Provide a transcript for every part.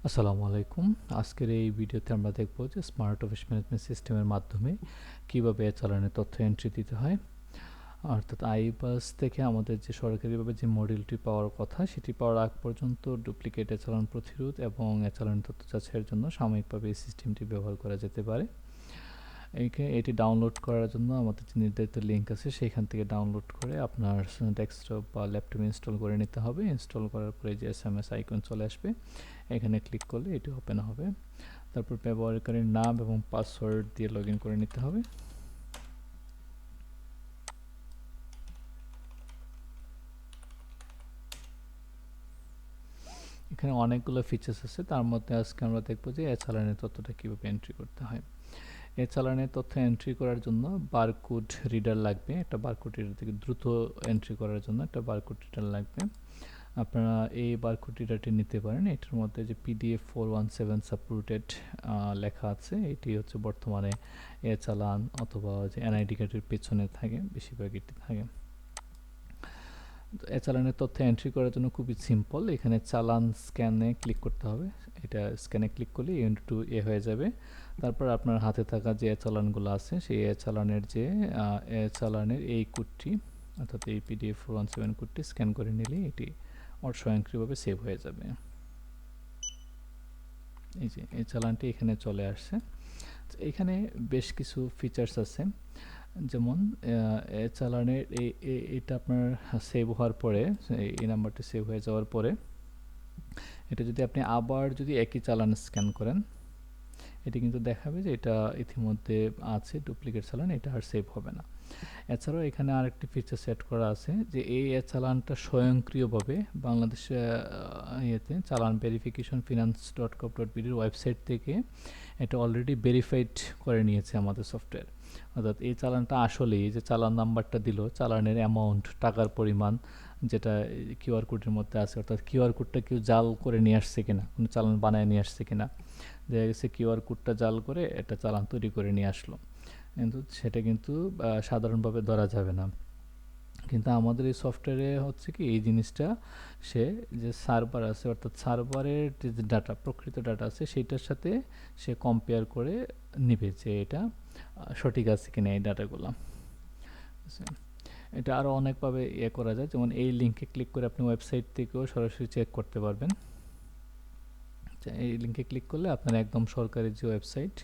আসসালামু আলাইকুম। আজকের এই ভিডিওতে আমরা দেখব যে স্মার্ট অফিস ম্যানেজমেন্ট সিস্টেমের মাধ্যমে কিভাবে চালানের তথ্য এন্ট্রি দিতে হয়। অর্থাৎ আইবাস থেকে আমাদের যে সরকারিভাবে যে মডিউলটি পাওয়ার কথা সেটি পাওয়ার আগ পর্যন্ত ডুপ্লিকেট চালান প্রতিরোধ এবং চালান তথ্য যাচাইয়ের জন্য সাময়িকভাবে এই সিস্টেমটি ব্যবহার করা যেতে পারে। এটি ডাউনলোড করার জন্য আমাদের যে নির্ধারিত লিঙ্ক আছে সেখান থেকে ডাউনলোড করে আপনার ডেস্কটপ বা ল্যাপটপে ইনস্টল করে নিতে হবে। ইনস্টল করার পরে যে এসএমএস আইকন চলে আসবে, এখানে ক্লিক করলে এটি ওপেন হবে। তারপর ব্যবহারকারীর নাম এবং পাসওয়ার্ড দিয়ে লগ ইন করে নিতে হবে। এখানে অনেকগুলো ফিচার্স আছে, তার মধ্যে আজকে আমরা দেখব যে চালানের তথ্যটা কীভাবে এন্ট্রি করতে হয়। চালানের তথ্য এন্ট্রি করার জন্য বারকোড রিডার লাগবে। একটা বারকোড রিডার থেকে দ্রুত এন্ট্রি করার জন্য একটা বারকোড রিডার লাগবে। আপনারা এই বারকোড রিডারটি নিতে পারেন। এটার মধ্যে যে PDF 417 সাপোর্টেড লেখা আছে, এটি হচ্ছে বর্তমানে চালান অথবা যে এনআইডি কার্ডের পেছনে থাকে, বেশিরভাগ এটি থাকে। চালানের তথ্য এন্ট্রি করার জন্য খুবই সিম্পল। এখানে চালান স্ক্যানে ক্লিক করতে হবে। এটা স্ক্যানে ক্লিক করলে টু হয়ে যাবে। তারপর আপনার হাতে থাকা যে চালানগুলো আছে সেই চালানের যে চালানের এই কোডটি, অর্থাৎ এই PDF 417 কোডটি স্ক্যান করে নিলে এটি স্বয়ংক্রিয়ভাবে সেভ হয়ে যাবে। এই যে এই চালানটি এখানে চলে আসছে। এখানে বেশ কিছু ফিচার্স আছে, যেমন চালানের এটা আপনার সেভ হওয়ার পরে, এই নাম্বারটি সেভ হয়ে যাওয়ার পরে এটা যদি আপনি আবার যদি একই চালান স্ক্যান করেন, এটি কিন্তু দেখাবে যে এটা ইতিমধ্যে আছে ডুপ্লিকেট চালান, এটা আর সেভ হবে না। এছাড়াও এখানে আরেকটি ফিচার সেট করা আছে যে এই চালানটা স্বয়ংক্রিয়ভাবে বাংলাদেশ চালান ভেরিফিকেশন finance.gov.bd ওয়েবসাইট থেকে এটা অলরেডি ভেরিফাইড করে নিয়েছে আমাদের সফটওয়্যার। অর্থাৎ এই চালানটা আসলেই যে চালান নাম্বারটা দিল, চালানের অ্যামাউন্ট, টাকার পরিমাণ যেটা কিউআর কোডের মধ্যে আছে, অর্থাৎ কিউআর কোডটা কেউ জাল করে নিয়ে আসছে কিনা, কোনো চালান বানায় নিয়ে আসছে কিনা। দেখা গেছে কিউআর কোডটা জাল করে একটা চালান তৈরি করে নিয়ে আসলো, কিন্তু সেটা কিন্তু সাধারণভাবে ধরা যাবে না। কিন্তু আমাদের এই সফটওয়্যারে হচ্ছে কি, এই জিনিসটা সে যে সার্ভার আছে, অর্থাৎ সার্ভারের যে ডাটা, প্রকৃত ডাটা আছে সেইটার সাথে সে কম্পেয়ার করে নিবে যে এটা সঠিক আছে কিনা এই ডাটাগুলো। এটা আরও অনেকভাবে করা যায়, যেমন এই লিঙ্কে ক্লিক করে আপনি ওয়েবসাইট থেকেও সরাসরি চেক করতে পারবেন। এই লিঙ্কে ক্লিক করলে আপনার একদম সরকারি যে ওয়েবসাইট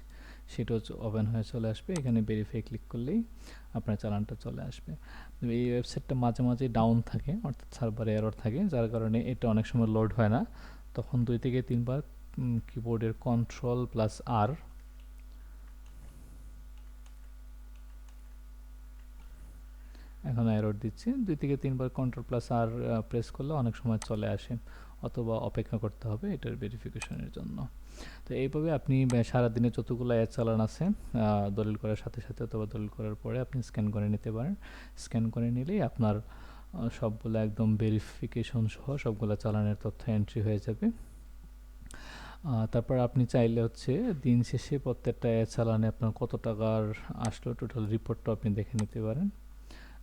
সেটা হচ্ছে ওপেন হয়ে চলে আসবে। এখানে ভেরিফাই ক্লিক করলেই আপনার চালানটা চলে আসবে। এই ওয়েবসাইটটা মাঝে মাঝে ডাউন থাকে, অর্থাৎ সার্ভারে এরর থাকে, যার কারণে এটা অনেক সময় লোড হয় না। তখন 2 থেকে 3 বার কিবোর্ডের Ctrl+R, এখন এরর দিচ্ছে, 2 থেকে 3 বার Ctrl+R প্রেস করলে অনেক সময় চলে আসে, অথবা অপেক্ষা করতে হবে এটার ভেরিফিকেশনের জন্য। তো এইভাবে আপনি সারাদিনে যতগুলো চালান আছে দলিল করার সাথে সাথে অথবা দলিল করার পরে আপনি স্ক্যান করে নিতে পারেন। স্ক্যান করে নিলেই আপনার সবগুলো একদম ভেরিফিকেশন সহ সবগুলো চালানের তথ্য এন্ট্রি হয়ে যাবে। তারপর আপনি চাইলে হচ্ছে দিন শেষে প্রত্যেকটা চালানে আপনার কত টাকার আসলো টোটাল রিপোর্টটা আপনি দেখে নিতে পারেন।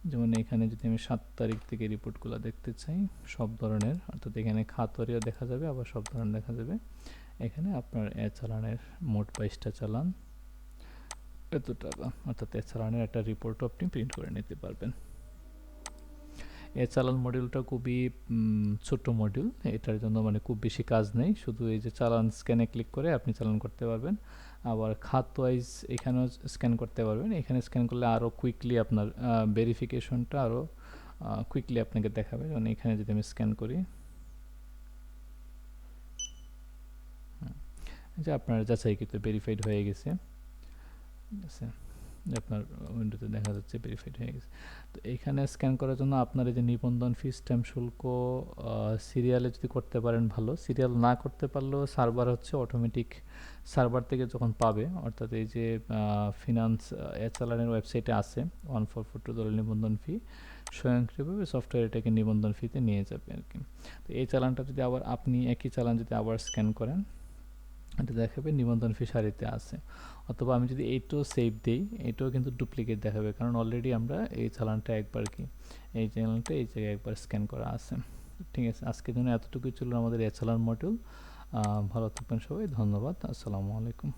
যেমন এখানে যদি আমি 7 তারিখ থেকে রিপোর্টগুলো দেখতে চাই সব ধরনের, অর্থাৎ এখানে খাতওয়ারিও দেখা যাবে, আবার সব ধরনের দেখা যাবে। এখানে আপনার চালানের মোট 22টা চালান, এত টাকা, অর্থাৎ চালানের একটা রিপোর্টও আপনি প্রিন্ট করে নিতে পারবেন। চালান মডিউলটা খুবই ছোট্ট মডিউল, এটার জন্য মানে খুব বেশি কাজ নেই, শুধু এই যে চালান স্ক্যানে ক্লিক করে আপনি চালান করতে পারবেন। আবার খাত ওয়াইজ এখানেও স্ক্যান করতে পারবেন। এখানে স্ক্যান করলে আরও কুইকলি আপনার ভেরিফিকেশনটা আরও কুইকলি আপনাকে দেখাবে। যেমন এখানে যদি আমি স্ক্যান করি, যে আপনার যাচাইকৃত ভেরিফাইড হয়ে গেছে, ঠিক আছে, আপনার উইন্ডোতে দেখা যাচ্ছে ভেরিফাইড হয়ে গেছে। তো এখানে স্ক্যান করার জন্য আপনার এই যে নিবন্ধন ফি, স্ট্যাম্প শুল্ক সিরিয়ালে যদি করতে পারেন ভালো, সিরিয়াল না করতে পারলেও সার্ভার হচ্ছে অটোমেটিক সার্ভার থেকে যখন পাবে, অর্থাৎ এই যে ফিনান্স চালানের ওয়েবসাইটে আছে 1442 দলের নিবন্ধন ফি, স্বয়ংক্রিয়ভাবে সফটওয়্যার এটাকে নিবন্ধন ফিতে নিয়ে যাবে আর কি। তো এই চালানটা যদি আবার আপনি একই চালান যদি আবার স্ক্যান করেন, এটা দেখাবে নিবন্ধন ফি সারিতে আছে। অথবা আমি যদি এইটাও সেভ দিই, এটাও কিন্তু ডুপ্লিকেট দেখাবে, কারণ অলরেডি আমরা এই চালানটা একবার কি এই চালানটা এই জায়গায় একবার স্ক্যান করা আছে। ঠিক আছে, আজকের জন্য এতটুকুই ছিল আমাদের চালান মডিউল। ভালো থাকবেন সবাই, ধন্যবাদ, আসসালামু আলাইকুম।